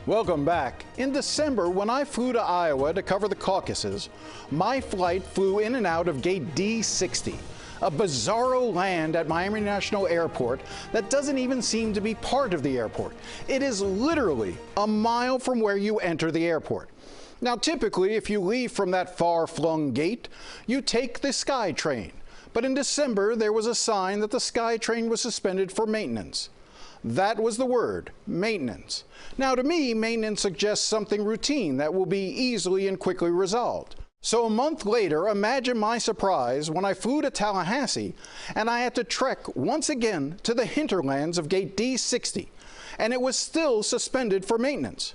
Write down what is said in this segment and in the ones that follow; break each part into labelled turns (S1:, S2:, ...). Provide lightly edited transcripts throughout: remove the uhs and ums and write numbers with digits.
S1: Welcome back. In December, when I flew to Iowa to cover the caucuses, my flight flew in and out of gate D60, a bizarro land at Miami National Airport that doesn't even seem to be part of the airport. It is literally a mile from where you enter the airport. Now, typically, if you leave from that far-flung gate, you take the SkyTrain. But in December, there was a sign that the SkyTrain was suspended for maintenance. That was the word, maintenance. Now, to me, maintenance suggests something routine that will be easily and quickly resolved. So a month later, imagine my surprise when I flew to Tallahassee and I had to trek once again to the hinterlands of gate D60, and it was still suspended for maintenance.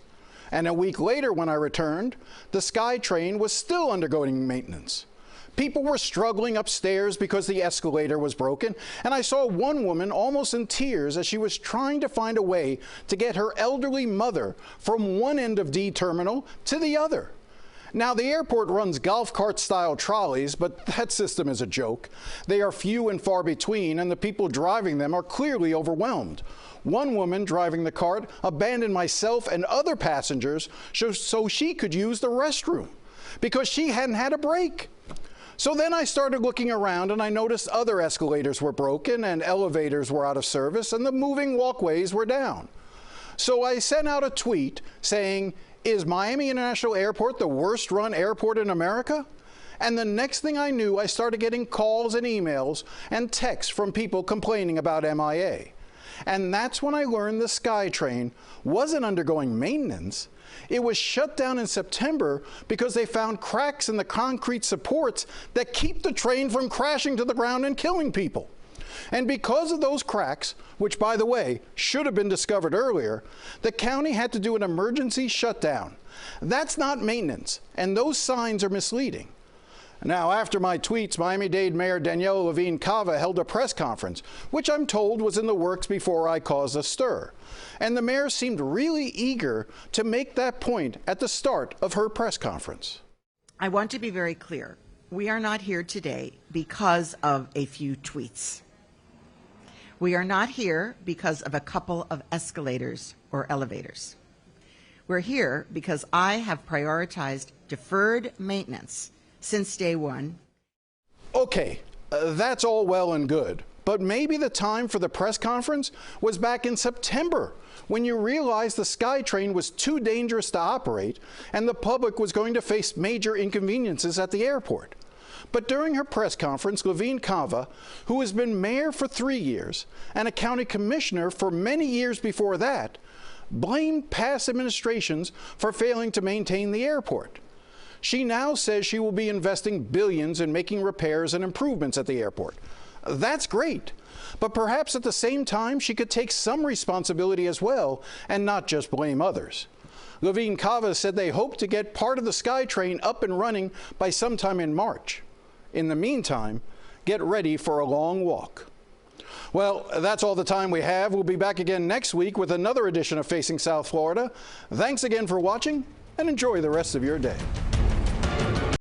S1: And a week later when I returned, the SkyTrain was still undergoing maintenance. People were struggling upstairs because the escalator was broken, and I saw one woman almost in tears as she was trying to find a way to get her elderly mother from one end of D terminal to the other. Now, the airport runs golf cart-style trolleys, but that system is a joke. They are few and far between, and the people driving them are clearly overwhelmed. One woman driving the cart abandoned myself and other passengers so she could use the restroom because she hadn't had a break. So then I started looking around and I noticed other escalators were broken and elevators were out of service and the moving walkways were down. So I sent out a tweet saying, "Is Miami International Airport the worst run airport in America?" And the next thing I knew, I started getting calls and emails and texts from people complaining about MIA. And that's when I learned the SkyTrain wasn't undergoing maintenance. It was shut down in September because they found cracks in the concrete supports that keep the train from crashing to the ground and killing people. And because of those cracks, which, by the way, should have been discovered earlier, the county had to do an emergency shutdown. That's not maintenance, and those signs are misleading. Now, after my tweets, Miami-Dade Mayor Danielle Levine-Cava held a press conference, which I'm told was in the works before I caused a stir. And the mayor seemed really eager to make that point at the start of her press conference.
S2: I want to be very clear. We are not here today because of a few tweets. We are not here because of a couple of escalators or elevators. We're here because I have prioritized deferred maintenance since day one.
S1: Okay, that's all well and good, but maybe the time for the press conference was back in September when you realized the SkyTrain was too dangerous to operate and the public was going to face major inconveniences at the airport. But during her press conference, Levine-Cava, who has been mayor for 3 years and a county commissioner for many years before that, blamed past administrations for failing to maintain the airport. She now says she will be investing billions in making repairs and improvements at the airport. That's great, but perhaps at the same time she could take some responsibility as well and not just blame others. Levine-Cava said they hope to get part of the SkyTrain up and running by sometime in March. In the meantime, get ready for a long walk. Well, that's all the time we have. We'll be back again next week with another edition of Facing South Florida. Thanks again for watching and enjoy the rest of your day.